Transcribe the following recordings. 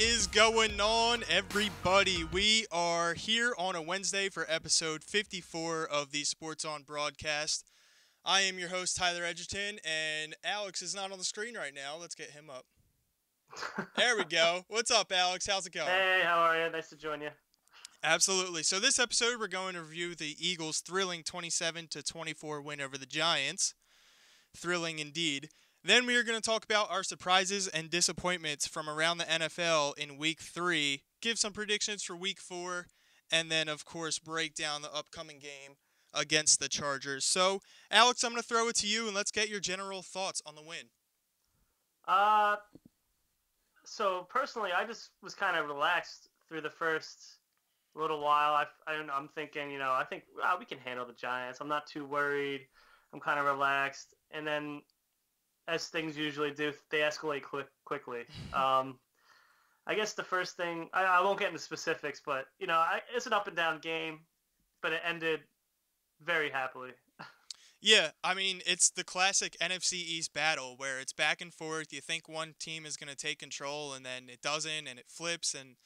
is going on, everybody? We are here on a Wednesday for episode 54 of the Sports On broadcast. I am your host, Tyler Edgerton, and Alex is not on the screen right now. Let's get him up. There we go. What's up, Alex? How's it going? Hey, how are you? Nice to join you. Absolutely. So this episode, we're going to review the Eagles' thrilling 27-24 win over the Giants. Thrilling indeed. Then we are going to talk about our surprises and disappointments from around the NFL in Week 3, give some predictions for Week 4, and then, of course, break down the upcoming game against the Chargers. So, Alex, I'm going to throw it to you, and let's get your general thoughts on the win. Uh, so personally, I just was kind of relaxed through the first little while. I'm thinking, I think we can handle the Giants. I'm not too worried. I'm kind of relaxed. And then, as things usually do, they escalate quickly. I guess the first thing, I won't get into specifics, but, it's an up and down game, but it ended very happily. Yeah, I mean, it's the classic NFC East battle where it's back and forth. You think one team is going to take control, and then it doesn't, and it flips. And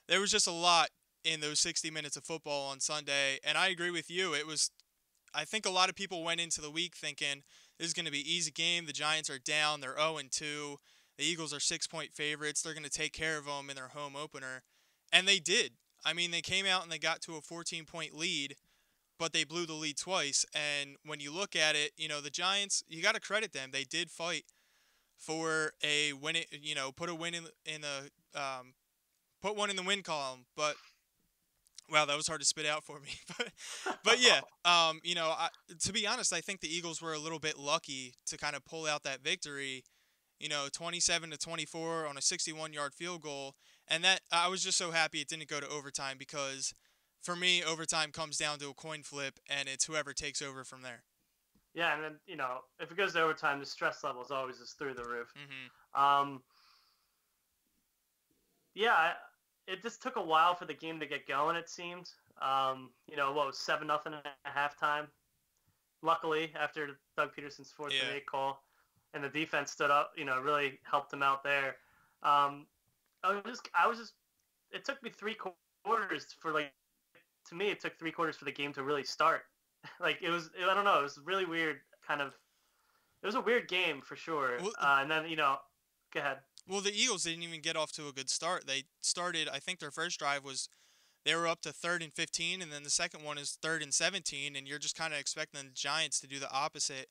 there was just a lot in those 60 minutes of football on Sunday. And I agree with you. I think a lot of people went into the week thinking this is going to be an easy game. The Giants are down. They're 0-2. The Eagles are 6-point favorites. They're going to take care of them in their home opener. And they did. I mean, they came out and they got to a 14-point lead, but they blew the lead twice. And when you look at it, the Giants, you got to credit them. They did fight for a win. Put a win in the put one in the win column. But wow, that was hard to spit out for me. but yeah, to be honest, I think the Eagles were a little bit lucky to kind of pull out that victory. 27-24 on a 61-yard field goal, and that I was just so happy it didn't go to overtime because, for me, overtime comes down to a coin flip, and it's whoever takes over from there. Yeah, and then, if it goes to overtime, the stress level is always just through the roof. Mm-hmm. Yeah, it just took a while for the game to get going, it seemed. What was 7-0 at halftime? Luckily, after Doug Peterson's fourth and 8 call, and the defense stood up, really helped them out there. It took me three quarters to me, it took three quarters for the game to really start. I don't know, it was really weird, it was a weird game for sure. Well, and then, go ahead. Well, the Eagles didn't even get off to a good start. They started, I think their first drive they were up to 3rd and 15, and then the second one is 3rd and 17, and you're just kind of expecting the Giants to do the opposite.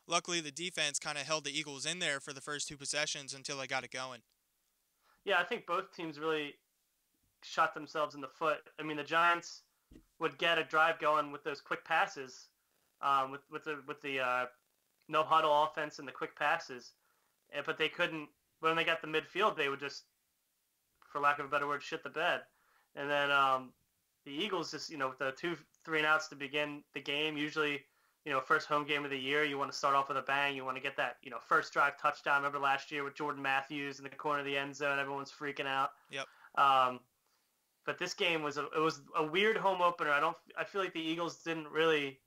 Luckily, the defense kind of held the Eagles in there for the first two possessions until they got it going. Yeah, I think both teams really shot themselves in the foot. I mean, the Giants would get a drive going with those quick passes, with the no huddle offense and the quick passes, but they couldn't. When they got the midfield, they would just, for lack of a better word, shit the bed. And then the Eagles just, with the 2 3-and-outs to begin the game, usually, first home game of the year, you want to start off with a bang. You want to get that, first drive touchdown. Remember last year with Jordan Matthews in the corner of the end zone, everyone's freaking out. Yep. But this game was a weird home opener. I feel like the Eagles didn't really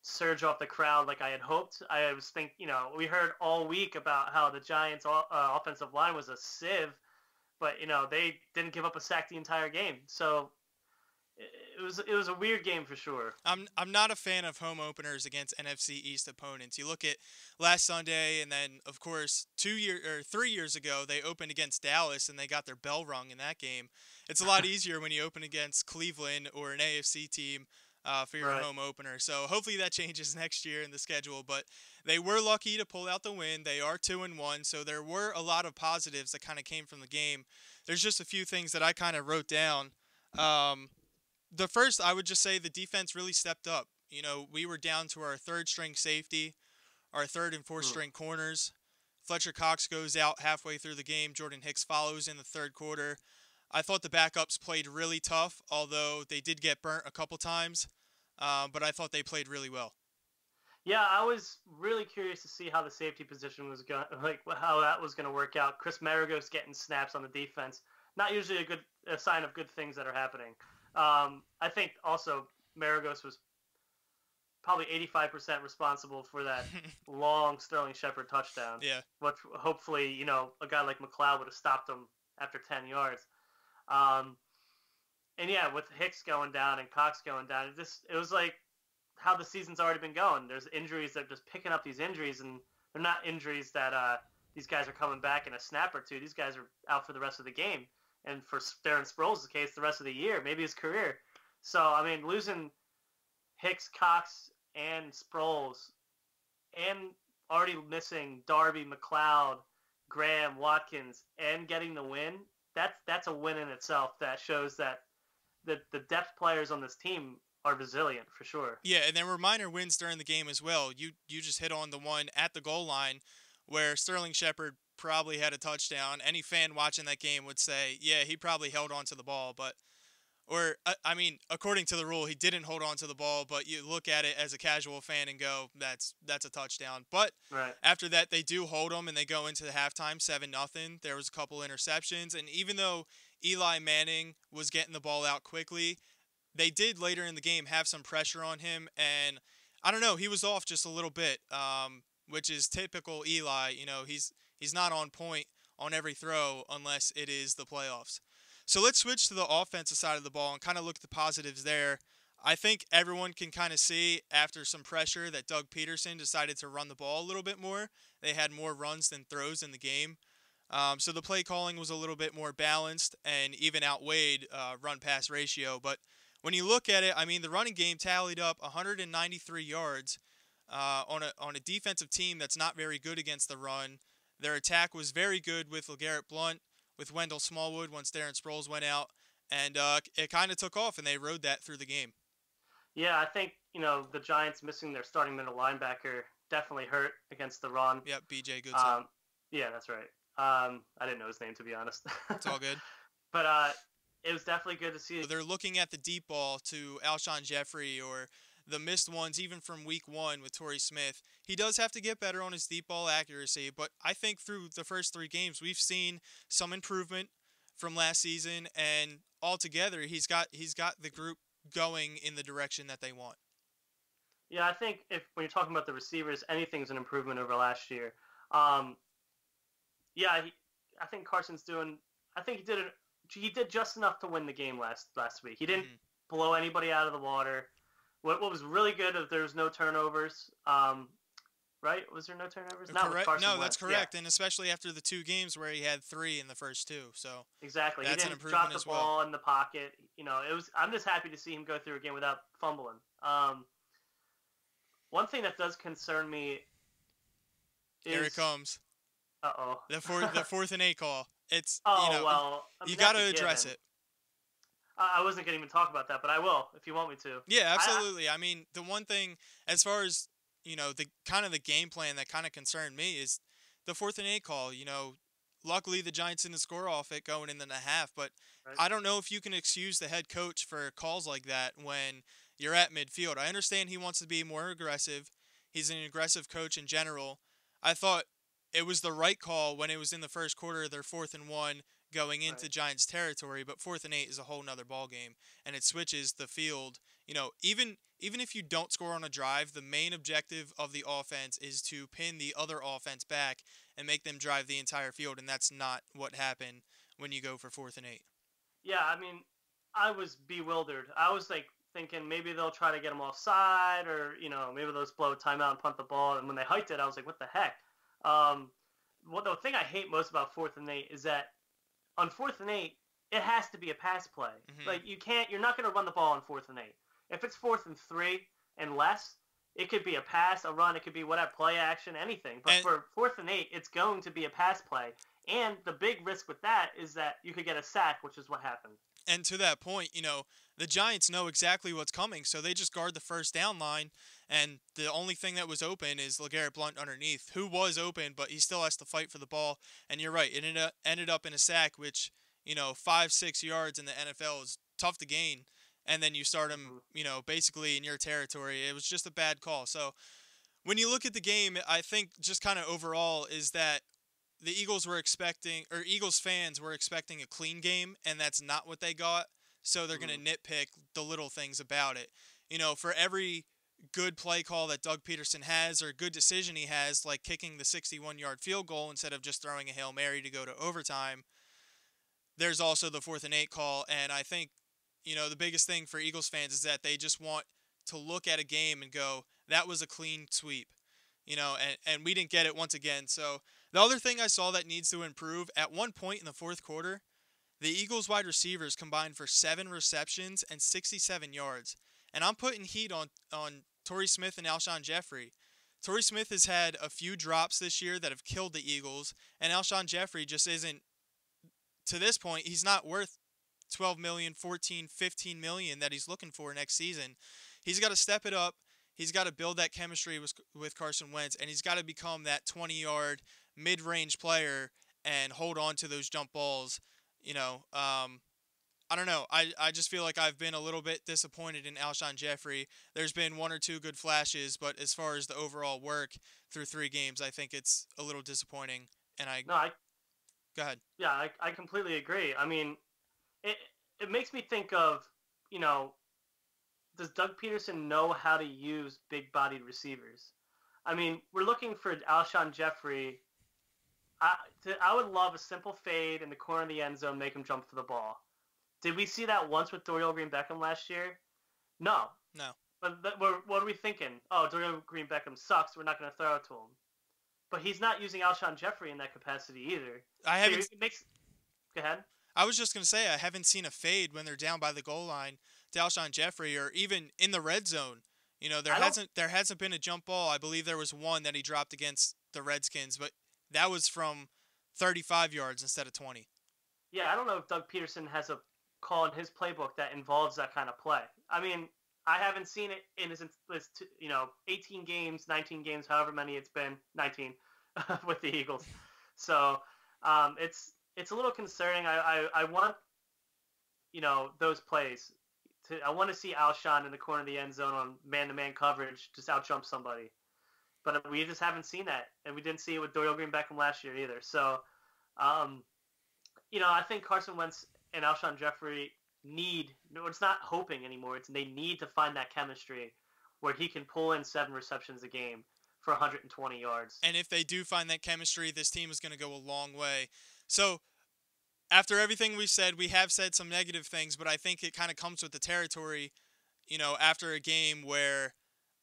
surge off the crowd like I had hoped. I was thinking, we heard all week about how the Giants' offensive line was a sieve, but they didn't give up a sack the entire game. So it was a weird game for sure. I'm not a fan of home openers against NFC East opponents. You look at last Sunday, and then of course 3 years ago they opened against Dallas and they got their bell rung in that game. It's a lot easier when you open against Cleveland or an AFC team for your Right. home opener. So hopefully that changes next year in the schedule. But they were lucky to pull out the win. They are 2-1, so there were a lot of positives that kind of came from the game. There's just a few things that I kind of wrote down. The first, I would just say the defense really stepped up. We were down to our third string safety, our third and fourth string corners. Fletcher Cox goes out halfway through the game. Jordan Hicks follows in the third quarter. I thought the backups played really tough, although they did get burnt a couple times. But I thought they played really well. Yeah, I was really curious to see how the safety position was going, how that was going to work out. Chris Maragos getting snaps on the defense, not usually a sign of good things that are happening. I think also Maragos was probably 85% responsible for that long Sterling Shepard touchdown. Yeah. Which hopefully, a guy like McLeod would have stopped him after 10 yards. Um, and yeah, with Hicks going down and Cox going down, it was like how the season's already been going. There's injuries that are just picking up these injuries, and they're not injuries that these guys are coming back in a snap or two. These guys are out for the rest of the game, and for Darren Sproles' case, the rest of the year, maybe his career. So I mean, losing Hicks, Cox, and Sproles, and already missing Darby, McLeod, Graham, Watkins, and getting the win. That's a win in itself. That shows that the depth players on this team are resilient for sure. Yeah, and there were minor wins during the game as well. You just hit on the one at the goal line where Sterling Shepard probably had a touchdown. Any fan watching that game would say, yeah, he probably held on to the ball, but I mean, according to the rule, he didn't hold on to the ball, but you look at it as a casual fan and go, that's a touchdown. But right. After that, they do hold them, and they go into the halftime 7-0. There was a couple interceptions, and even though Eli Manning was getting the ball out quickly, they did later in the game have some pressure on him, and I don't know, he was off just a little bit, which is typical Eli. You know, he's not on point on every throw unless it is the playoffs. So let's switch to the offensive side of the ball and kind of look at the positives there. I think everyone can kind of see after some pressure that Doug Peterson decided to run the ball a little bit more. They had more runs than throws in the game. So the play calling was a little bit more balanced and even outweighed run-pass ratio. But when you look at it, I mean, the running game tallied up 193 yards on a defensive team that's not very good against the run. Their attack was very good with LeGarrette Blount, with Wendell Smallwood once Darren Sproles went out, and it kind of took off, and they rode that through the game. Yeah, I think, the Giants missing their starting middle linebacker definitely hurt against the run. Yep, B.J. Goodson. Yeah, that's right. I didn't know his name, to be honest. It's all good. But it was definitely good to see. So they're looking at the deep ball to Alshon Jeffrey or the missed ones even from week 1 with Torrey Smith. He does have to get better on his deep ball accuracy, but I think through the first 3 games we've seen some improvement from last season, and altogether he's got the group going in the direction that they want. Yeah, I think when you're talking about the receivers, anything's an improvement over last year. Yeah, I think Carson's doing. I think he did just enough to win the game last week. He didn't blow anybody out of the water. What was really good is there was no turnovers. Right? Was there no turnovers? Correct. No, that's correct. Yeah. And especially after the 2 games where he had 3 in the first 2. So exactly, that's he didn't an improvement drop the ball in the pocket. It was. I'm just happy to see him go through a game without fumbling. One thing that does concern me is here it comes. Uh-oh. The 4th and 8 call. It's well, you got to address it. I wasn't going to even talk about that, but I will if you want me to. Yeah, absolutely. I mean, the one thing as far as the kind of the game plan that kind of concerned me is the 4th and 8 call. Luckily the Giants didn't score off it going in the half, but right. I don't know if you can excuse the head coach for calls like that when you're at midfield. I understand he wants to be more aggressive. He's an aggressive coach in general. I thought it was the right call when it was in the first quarter of their 4th and 1 going into right. Giants territory, but 4th and 8 is a whole nother ball game, and it switches the field. Even if you don't score on a drive, the main objective of the offense is to pin the other offense back and make them drive the entire field, and that's not what happened when you go for 4th and 8. Yeah, I mean, I was bewildered. I was thinking maybe they'll try to get them offside, or maybe they'll just blow a timeout and punt the ball. And when they hiked it, I was like, what the heck? The thing I hate most about 4th and 8 is that on 4th and 8, it has to be a pass play. Mm-hmm. You're not going to run the ball on 4th and 8. If it's 4th and 3 and less, it could be a pass, a run, it could be whatever, play action, anything. But for 4th and 8, it's going to be a pass play. And the big risk with that is that you could get a sack, which is what happened. And to that point, the Giants know exactly what's coming, so they just guard the first down line, and the only thing that was open is LeGarrette Blount underneath, who was open, but he still has to fight for the ball. And you're right, it ended up in a sack, which, 5-6 yards in the NFL is tough to gain, and then you start him, basically in your territory. It was just a bad call. So when you look at the game, I think just kind of overall is that the Eagles fans were expecting a clean game, and that's not what they got. So they're going to nitpick the little things about it. For every good play call that Doug Peterson has or good decision he has, like kicking the 61-yard field goal instead of just throwing a Hail Mary to go to overtime, there's also the 4th and 8 call, and I think, the biggest thing for Eagles fans is that they just want to look at a game and go, that was a clean sweep, and we didn't get it once again. So the other thing I saw that needs to improve, at one point in the fourth quarter, the Eagles wide receivers combined for 7 receptions and 67 yards. And I'm putting heat on Torrey Smith and Alshon Jeffrey. Torrey Smith has had a few drops this year that have killed the Eagles, and Alshon Jeffrey just isn't, to this point, he's not worth 12 million, 14, 15 million that he's looking for next season. He's got to step it up. He's got to build that chemistry with Carson Wentz, and he's got to become that 20-yard mid-range player and hold on to those jump balls. I don't know. I just feel like I've been a little bit disappointed in Alshon Jeffrey. There's been 1 or 2 good flashes, but as far as the overall work through 3 games, I think it's a little disappointing. And go ahead. Yeah, I completely agree. I mean, it makes me think of, does Doug Peterson know how to use big-bodied receivers? I mean, we're looking for Alshon Jeffrey. I would love a simple fade in the corner of the end zone, make him jump for the ball. Did we see that once with Dorial Green-Beckham last year? No. But what are we thinking? Oh, Dorial Green-Beckham sucks. We're not going to throw it to him. But he's not using Alshon Jeffrey in that capacity either. Go ahead. I was just going to say, I haven't seen a fade when they're down by the goal line to Alshon Jeffrey, or even in the red zone. There hasn't been a jump ball. I believe there was one that he dropped against the Redskins, but that was from 35 yards instead of 20. Yeah, I don't know if Doug Peterson has a call in his playbook that involves that kind of play. I mean, I haven't seen it in his 18 games, 19 games, however many it's been, 19 with the Eagles. So it's a little concerning. I want those plays. I want to see Alshon in the corner of the end zone on man-to-man coverage just out-jump somebody. But we just haven't seen that, and we didn't see it with Dorial Green-Beckham last year either. So, I think Carson Wentz and Alshon Jeffrey it's not hoping anymore. They need to find that chemistry where he can pull in 7 receptions a game for 120 yards. And if they do find that chemistry, this team is going to go a long way. So, after everything we've said, we have said some negative things, but I think it kind of comes with the territory, after a game where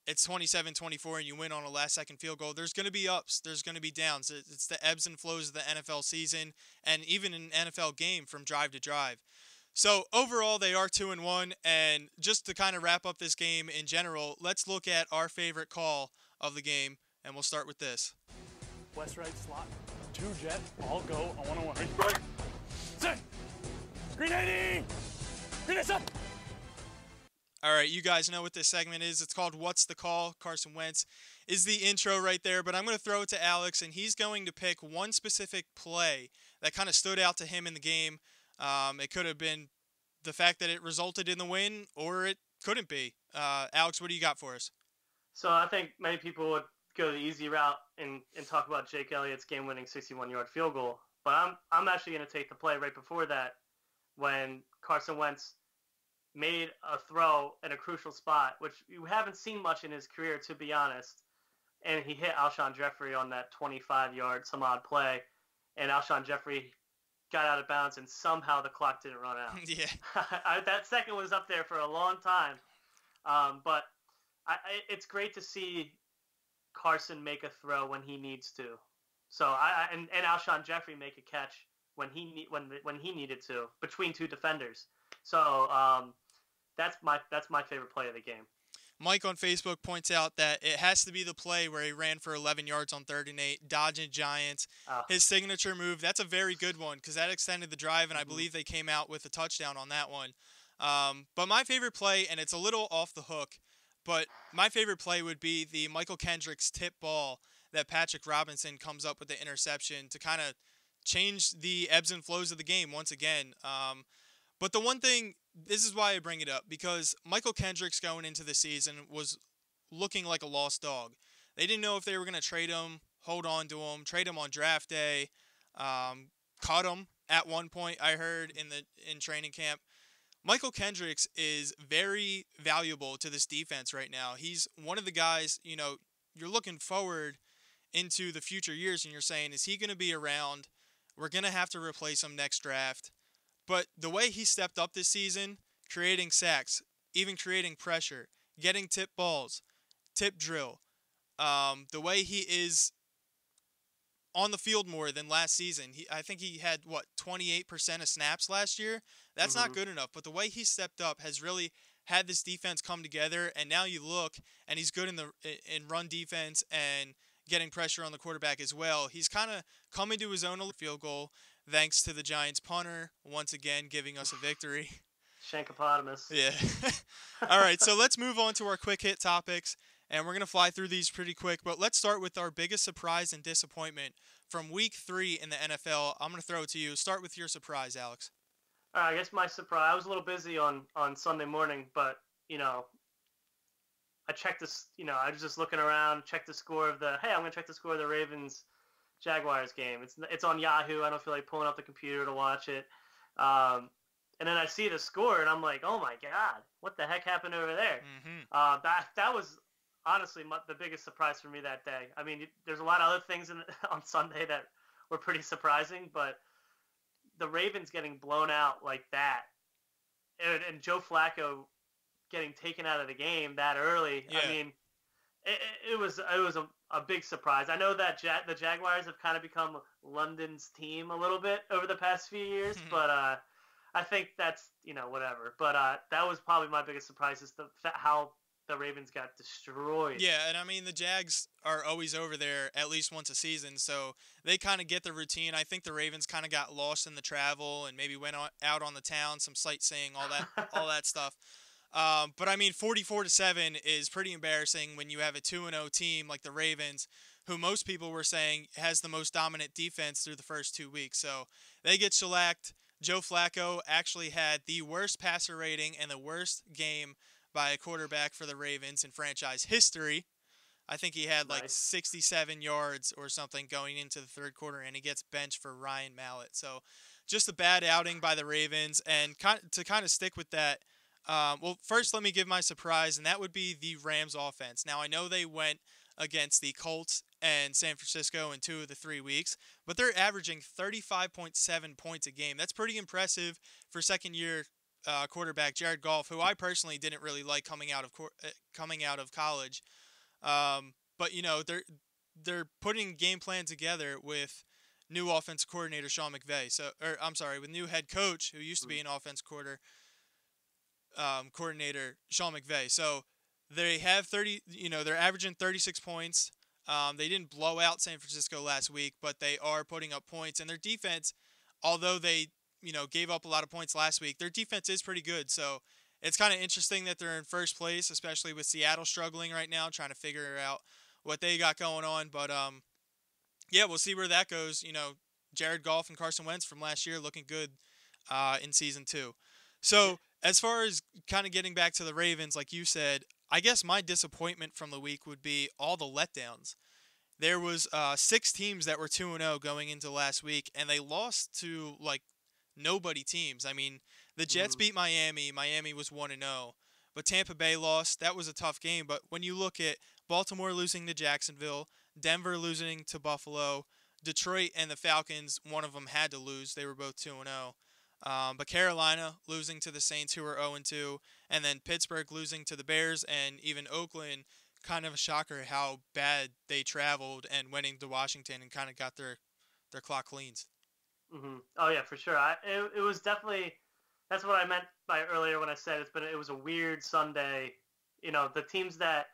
it's 27-24 and you win on a last-second field goal. There's going to be ups. There's going to be downs. It's the ebbs and flows of the NFL season, and even an NFL game from drive to drive. So overall, they are 2-1, and just to kind of wrap up this game in general, let's look at our favorite call of the game, and we'll start with this. West right slot, 2 jet, all go on 1-on-1. Ready? Right. Set. Grenading! Grenades up! All right, you guys know what this segment is. It's called What's the Call? Carson Wentz is the intro right there, but I'm going to throw it to Alex, and he's going to pick one specific play that kind of stood out to him in the game. It could have been the fact that it resulted in the win, or it couldn't be. Alex, what do you got for us? So I think many people would go the easy route and talk about Jake Elliott's game-winning 61-yard field goal, but I'm actually going to take the play right before that when Carson Wentz made a throw in a crucial spot, which you haven't seen much in his career, to be honest. And he hit Alshon Jeffrey on that 25-yard some odd play, and Alshon Jeffrey got out of bounds, and somehow the clock didn't run out. Yeah. That second was up there for a long time. But it's great to see Carson make a throw when he needs to. So and Alshon Jeffrey make a catch when he needed to between 2 defenders. So that's my favorite play of the game. Mike on Facebook points out that it has to be the play where he ran for 11 yards on 3rd and 8, dodging Giants. Oh. His signature move, that's a very good one because that extended the drive, and I believe they came out with a touchdown on that one. But my favorite play, and it's a little off the hook, but my favorite play would be the Michael Kendricks tip ball that Patrick Robinson comes up with the interception to kind of change the ebbs and flows of the game once again. But the one thing, this is why I bring it up, because Michael Kendricks going into the season was looking like a lost dog. They didn't know if they were going to trade him, hold on to him, trade him on draft day, cut him at one point, I heard, in training camp. Michael Kendricks is very valuable to this defense right now. He's one of the guys, you're looking forward into the future years and you're saying, is he going to be around? We're going to have to replace him next draft. But the way he stepped up this season, creating sacks, even creating pressure, getting tip balls, tip drill, the way he is on the field more than last season. I think he had 28% of snaps last year. That's not good enough. But the way he stepped up has really had this defense come together. And now you look, and he's good in run defense and getting pressure on the quarterback as well. He's kind of coming to his own field goal, thanks to the Giants punter once again giving us a victory. Shankopotamus. Yeah. All right, so let's move on to our quick hit topics. And we're going to fly through these pretty quick, but let's start with our biggest surprise and disappointment from Week 3 in the NFL. I'm going to throw it to you. Start with your surprise, Alex. All right, I guess my surprise, I was a little busy on Sunday morning, but, I checked this, I was just looking around, checked the score of I'm going to check the score of the Ravens-Jaguars game. It's on Yahoo. I don't feel like pulling up the computer to watch it. And then I see the score, and I'm like, oh, my God, what the heck happened over there? That was honestly the biggest surprise for me that day. I mean, there's a lot of other things on Sunday that were pretty surprising, but the Ravens getting blown out like that, and Joe Flacco getting taken out of the game that early. Yeah. I mean, it was a big surprise. I know that the Jaguars have kind of become London's team a little bit over the past few years, but I think that's whatever. But that was probably my biggest surprise, is how the Ravens got destroyed. Yeah, and I mean, the Jags are always over there at least once a season, so they kind of get the routine. I think the Ravens kind of got lost in the travel and maybe went out on the town, some sightseeing, all that stuff. But I mean, 44-7 is pretty embarrassing when you have a 2-0 team like the Ravens, who most people were saying has the most dominant defense through the first 2 weeks. So they get shellacked. Joe Flacco actually had the worst passer rating and the worst game by a quarterback for the Ravens in franchise history. I think he had 67 yards or something going into the third quarter, and he gets benched for Ryan Mallett. So just a bad outing by the Ravens. And to kind of stick with that, well, first let me give my surprise, and that would be the Rams offense. Now, I know they went against the Colts and San Francisco in 2 of the 3 weeks, but they're averaging 35.7 points a game. That's pretty impressive for second-year quarterback Jared Goff, who I personally didn't really like coming out of college. But they're putting game plan together with new offense coordinator Sean McVay. With new head coach who used to be an offense coordinator Sean McVay. So they have they're averaging 36 points. They didn't blow out San Francisco last week, but they are putting up points, and their defense, although they gave up a lot of points last week, their defense is pretty good. So it's kind of interesting that they're in first place, especially with Seattle struggling right now, trying to figure out what they got going on. But, yeah, we'll see where that goes. Jared Goff and Carson Wentz from last year looking good in Season 2. So as far as kind of getting back to the Ravens, like you said, I guess my disappointment from the week would be all the letdowns. There was 6 teams that were 2-0 going into last week, and they lost to, nobody teams. I mean, the Jets beat Miami. Miami was 1-0. But Tampa Bay lost. That was a tough game. But when you look at Baltimore losing to Jacksonville, Denver losing to Buffalo, Detroit and the Falcons, one of them had to lose. They were both 2-0. But Carolina losing to the Saints, who were 0-2. And then Pittsburgh losing to the Bears. And even Oakland, kind of a shocker how bad they traveled and went into Washington and kind of got their clock cleans. Mm-hmm. Oh yeah, for sure. It was definitely, that's what I meant by earlier when I said it was a weird Sunday. The teams that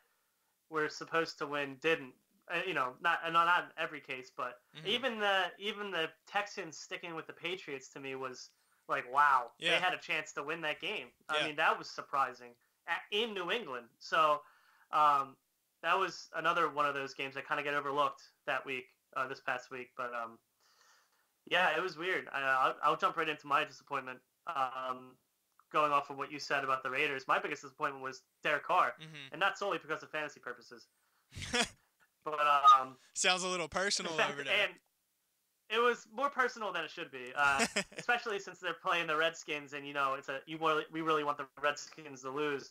were supposed to win didn't. Not in every case, but even the Texans sticking with the Patriots to me was like, wow, they had a chance to win that game. I mean, that was surprising in New England. So that was another one of those games that kind of get overlooked that week, this past week, but. Yeah, it was weird. I'll jump right into my disappointment. Going off of what you said about the Raiders, my biggest disappointment was Derek Carr, and not solely because of fantasy purposes. But sounds a little personal over there. And it was more personal than it should be, especially since they're playing the Redskins, and we really want the Redskins to lose.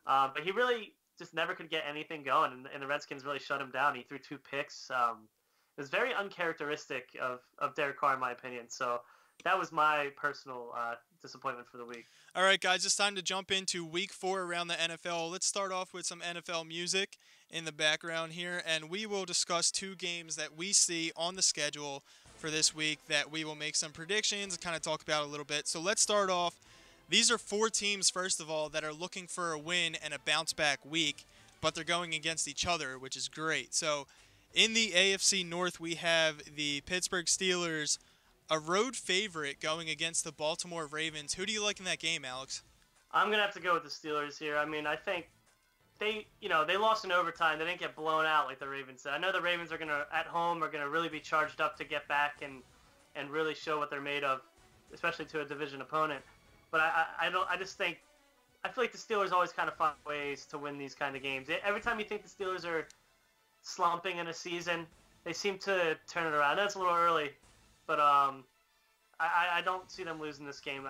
But he really just never could get anything going, and the Redskins really shut him down. He threw 2 picks. It was very uncharacteristic of Derek Carr, in my opinion. So that was my personal disappointment for the week. All right, guys, it's time to jump into week 4 around the NFL. Let's start off with some NFL music in the background here, and we will discuss 2 games that we see on the schedule for this week that we will make some predictions and kind of talk about a little bit. So let's start off. These are 4 teams, first of all, that are looking for a win and a bounce-back week, but they're going against each other, which is great. So in the AFC North, we have the Pittsburgh Steelers, a road favorite going against the Baltimore Ravens. Who do you like in that game, Alex? I'm going to have to go with the Steelers here. I mean, I think they lost in overtime. They didn't get blown out like the Ravens did. I know the Ravens are at home are going to really be charged up to get back and really show what they're made of, especially to a division opponent. But I feel like the Steelers always kind of find ways to win these kind of games. Every time you think the Steelers are slumping in a season, they seem to turn it around. I know it's a little early, but I don't see them losing this game.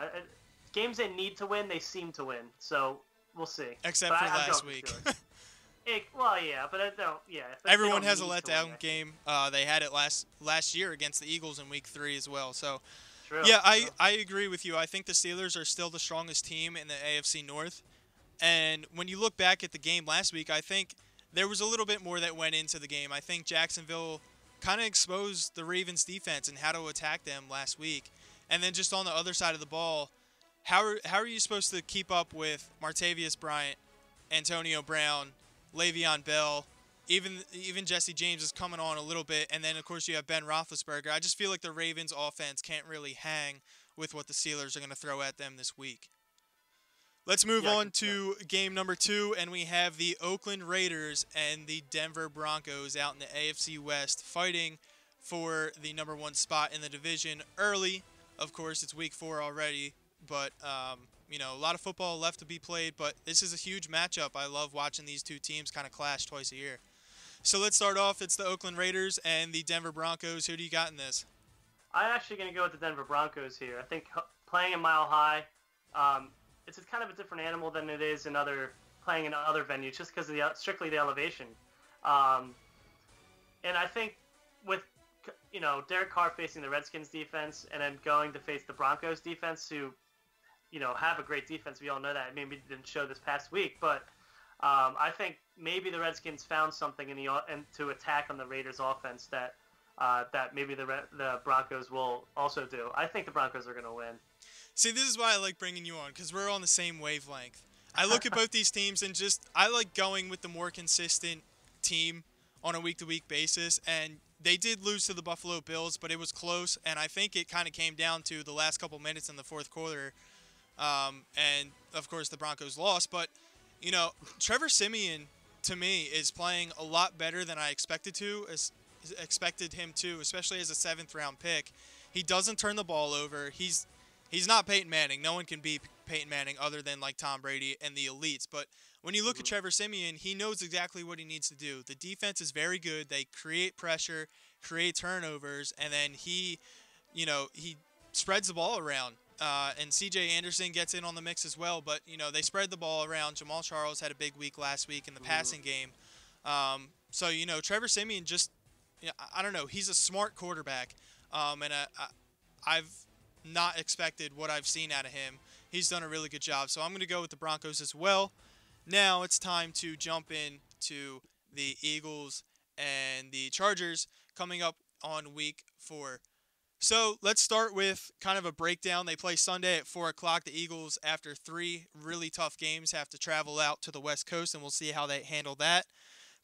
Games they need to win, they seem to win. So we'll see. Except for last week. Well, yeah, but I don't. Yeah. Everyone has a letdown game. They had it last year against the Eagles in Week 3 as well. So, true, yeah, I agree with you. I think the Steelers are still the strongest team in the AFC North. And when you look back at the game last week, I think there was a little bit more that went into the game. I think Jacksonville kind of exposed the Ravens' defense and how to attack them last week. And then just on the other side of the ball, how are you supposed to keep up with Martavius Bryant, Antonio Brown, Le'Veon Bell, even Jesse James is coming on a little bit, and then of course you have Ben Roethlisberger. I just feel like the Ravens' offense can't really hang with what the Steelers are going to throw at them this week. Let's move on to game number 2, and we have the Oakland Raiders and the Denver Broncos out in the AFC West fighting for the number 1 spot in the division early. Of course, it's week 4 already, but a lot of football left to be played, but this is a huge matchup. I love watching these 2 teams kind of clash twice a year. So let's start off. It's the Oakland Raiders and the Denver Broncos. Who do you got in this? I'm actually going to go with the Denver Broncos here. I think playing in Mile High, it's kind of a different animal than it is playing in other venues, just because of strictly the elevation. And I think with Derek Carr facing the Redskins defense and then going to face the Broncos defense, who have a great defense. We all know that. Maybe it didn't show this past week, but I think maybe the Redskins found something to attack on the Raiders' offense that maybe the Broncos will also do. I think the Broncos are going to win. See, this is why I like bringing you on, because we're on the same wavelength. I look at both these teams and I like going with the more consistent team on a week-to-week basis, and they did lose to the Buffalo Bills, but it was close, and I think it kind of came down to the last couple minutes in the fourth quarter. And, of course, the Broncos lost. But, Trevor Siemian, to me, is playing a lot better than I expected him to, especially as a 7th-round pick. He doesn't turn the ball over. He's not Peyton Manning. No one can beat Peyton Manning other than, like, Tom Brady and the elites. But when you look at Trevor Siemian, he knows exactly what he needs to do. The defense is very good. They create pressure, create turnovers, and then he spreads the ball around. And C.J. Anderson gets in on the mix as well, but, they spread the ball around. Jamal Charles had a big week last week in the passing game. So, Trevor Siemian just, I don't know, he's a smart quarterback, and I've not expected what I've seen out of him. He's done a really good job, so I'm going to go with the Broncos as well. Now it's time to jump into the Eagles and the Chargers coming up on week 4. So let's start with kind of a breakdown. They play Sunday at 4 o'clock. The Eagles, after 3 really tough games, have to travel out to the West Coast, and we'll see how they handle that.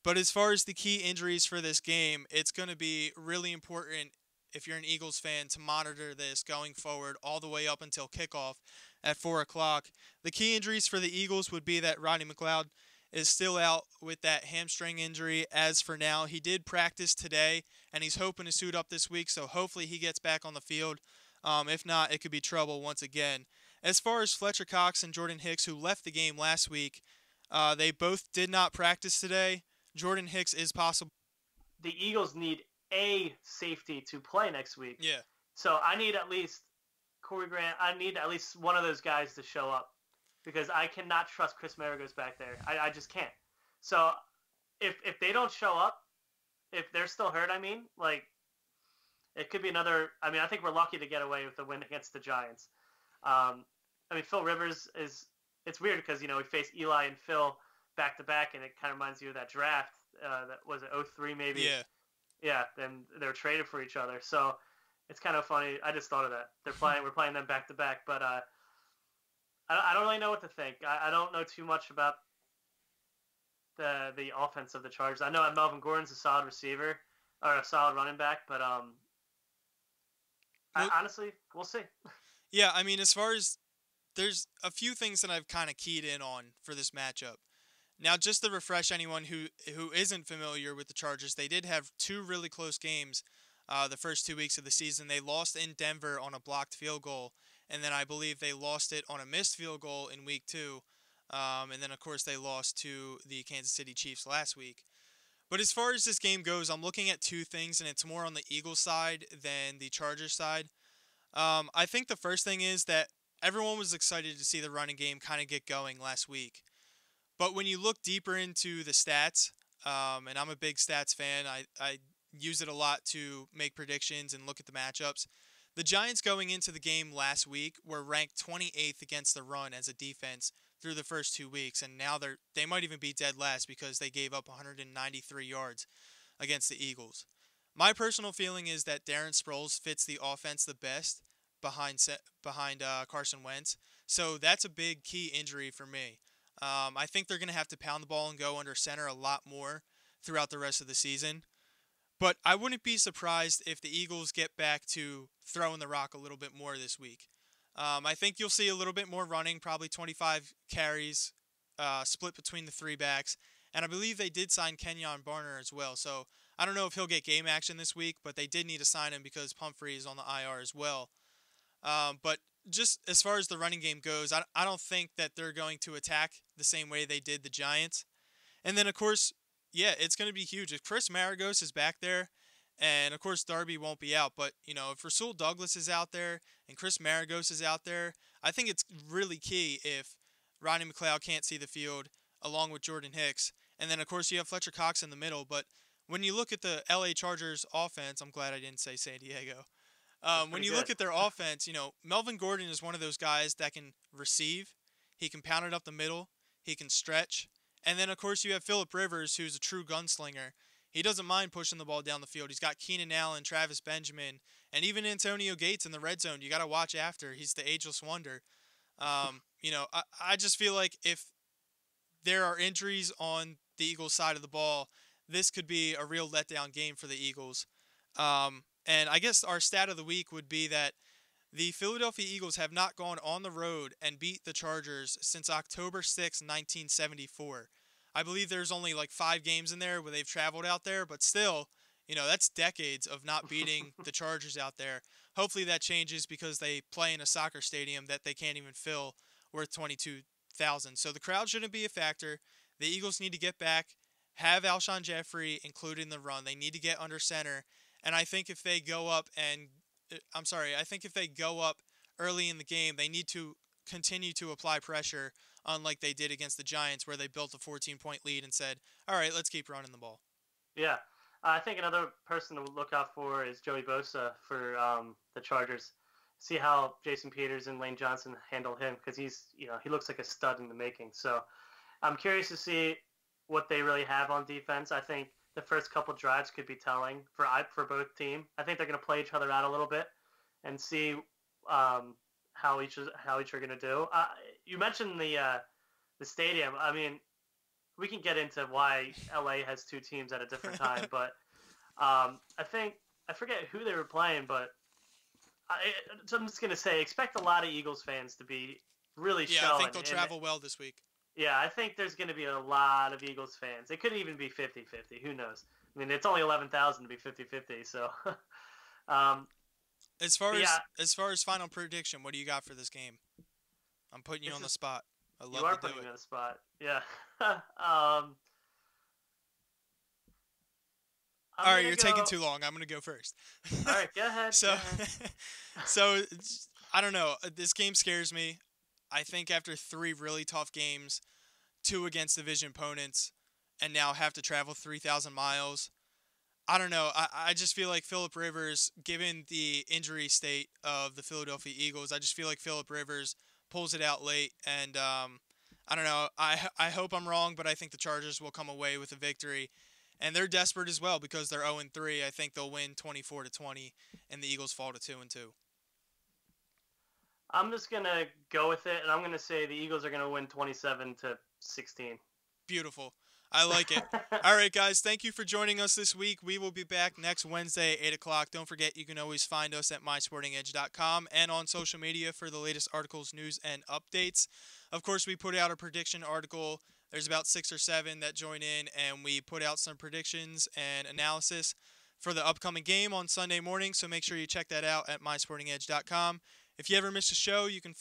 But as far as the key injuries for this game, it's going to be really important, if you're an Eagles fan, to monitor this going forward all the way up until kickoff at 4 o'clock. The key injuries for the Eagles would be that Rodney McLeod is still out with that hamstring injury as for now. He did practice today, and he's hoping to suit up this week, so hopefully he gets back on the field. If not, it could be trouble once again. As far as Fletcher Cox and Jordan Hicks, who left the game last week, they both did not practice today. Jordan Hicks is possible. The Eagles need a safety to play next week. Yeah. So I need at least Corey Grant. I need at least one of those guys to show up, because I cannot trust Chris Maragos back there. I just can't. So if they don't show up, if they're still hurt, it could be another. I think we're lucky to get away with the win against the Giants. I mean, Phil Rivers is. It's weird because we faced Eli and Phil back to back, and it kind of reminds you of that draft. That was it, 03 maybe. Yeah. Yeah, and they were traded for each other. So it's kind of funny. I just thought of that. We're playing them back to back, but I don't really know what to think. I don't know too much about the offense of the Chargers. I know Melvin Gordon's a solid receiver or a solid running back, but honestly, we'll see. Yeah, I mean, as far as there's a few things that I've kind of keyed in on for this matchup. Now, just to refresh anyone who isn't familiar with the Chargers, they did have two really close games the first 2 weeks of the season. They lost in Denver on a blocked field goal, and then I believe they lost it on a missed field goal in week 2. And then, of course, they lost to the Kansas City Chiefs last week. But as far as this game goes, I'm looking at two things, and it's more on the Eagles side than the Chargers side. I think the first thing is that everyone was excited to see the running game kind of get going last week. But when you look deeper into the stats, and I'm a big stats fan, I use it a lot to make predictions and look at the matchups. The Giants going into the game last week were ranked 28th against the run as a defense through the first 2 weeks, and now they might even be dead last because they gave up 193 yards against the Eagles. My personal feeling is that Darren Sproles fits the offense the best behind Carson Wentz, so that's a big key injury for me. I think they're going to have to pound the ball and go under center a lot more throughout the rest of the season. But I wouldn't be surprised if the Eagles get back to throwing the rock a little bit more this week. I think you'll see a little bit more running, probably 25 carries split between the three backs. And I believe they did sign Kenyon Barner as well. So I don't know if he'll get game action this week, but they did need to sign him because Pumphrey is on the IR as well. But just as far as the running game goes, I don't think that they're going to attack the same way they did the Giants. And then, of course, yeah, it's going to be huge. If Chris Maragos is back there, and, of course, Darby won't be out, but, if Rasul Douglas is out there and Chris Maragos is out there, I think it's really key if Rodney McLeod can't see the field along with Jordan Hicks. And then, of course, you have Fletcher Cox in the middle. But when you look at the LA Chargers offense, I'm glad I didn't say San Diego. When you look at their offense, Melvin Gordon is one of those guys that can receive. He can pound it up the middle. He can stretch. And then, of course, you have Phillip Rivers, who's a true gunslinger. He doesn't mind pushing the ball down the field. He's got Keenan Allen, Travis Benjamin, and even Antonio Gates in the red zone. You got to watch after. He's the ageless wonder. I just feel like if there are injuries on the Eagles' side of the ball, this could be a real letdown game for the Eagles. And I guess our stat of the week would be that the Philadelphia Eagles have not gone on the road and beat the Chargers since October 6, 1974. I believe there's only like 5 games in there where they've traveled out there, but still, that's decades of not beating the Chargers out there. Hopefully that changes because they play in a soccer stadium that they can't even fill worth 22,000. So the crowd shouldn't be a factor. The Eagles need to get back, have Alshon Jeffrey included in the run. They need to get under center. And I think if they go up early in the game, they need to continue to apply pressure, unlike they did against the Giants, where they built a 14-point lead and said, all right, let's keep running the ball. Yeah. I think another person to look out for is Joey Bosa for the Chargers. See how Jason Peters and Lane Johnson handle him, because he looks like a stud in the making. So I'm curious to see what they really have on defense. I think the first couple drives could be telling for both teams. I think they're going to play each other out a little bit and see how each are going to do. You mentioned the stadium. I mean, we can get into why LA has 2 teams at a different time, but I forget who they were playing, but so I'm just going to say expect a lot of Eagles fans to be really showing. Yeah, I think they'll travel well this week. Yeah, I think there's going to be a lot of Eagles fans. It could even be 50-50. Who knows? I mean, it's only 11,000 to be 50-50, so As far as final prediction, what do you got for this game? I'm putting you on the spot. I love to do it. You are putting me on the spot. Yeah. All right, you're taking too long. I'm going to go first. All right, go ahead. So I don't know. This game scares me. I think after 3 really tough games, 2 against division opponents, and now have to travel 3,000 miles, I don't know. I just feel like Phillip Rivers, given the injury state of the Philadelphia Eagles, I just feel like Phillip Rivers pulls it out late, and I don't know. I hope I'm wrong, but I think the Chargers will come away with a victory, and they're desperate as well because they're 0-3. I think they'll win 24-20, and the Eagles fall to 2-2. I'm just gonna go with it, and I'm gonna say the Eagles are gonna win 27-16. Beautiful. I like it. All right, guys. Thank you for joining us this week. We will be back next Wednesday at 8 o'clock. Don't forget, you can always find us at mysportingedge.com and on social media for the latest articles, news, and updates. Of course, we put out a prediction article. There's about 6 or 7 that join in, and we put out some predictions and analysis for the upcoming game on Sunday morning. So make sure you check that out at mysportingedge.com. If you ever miss a show, you can find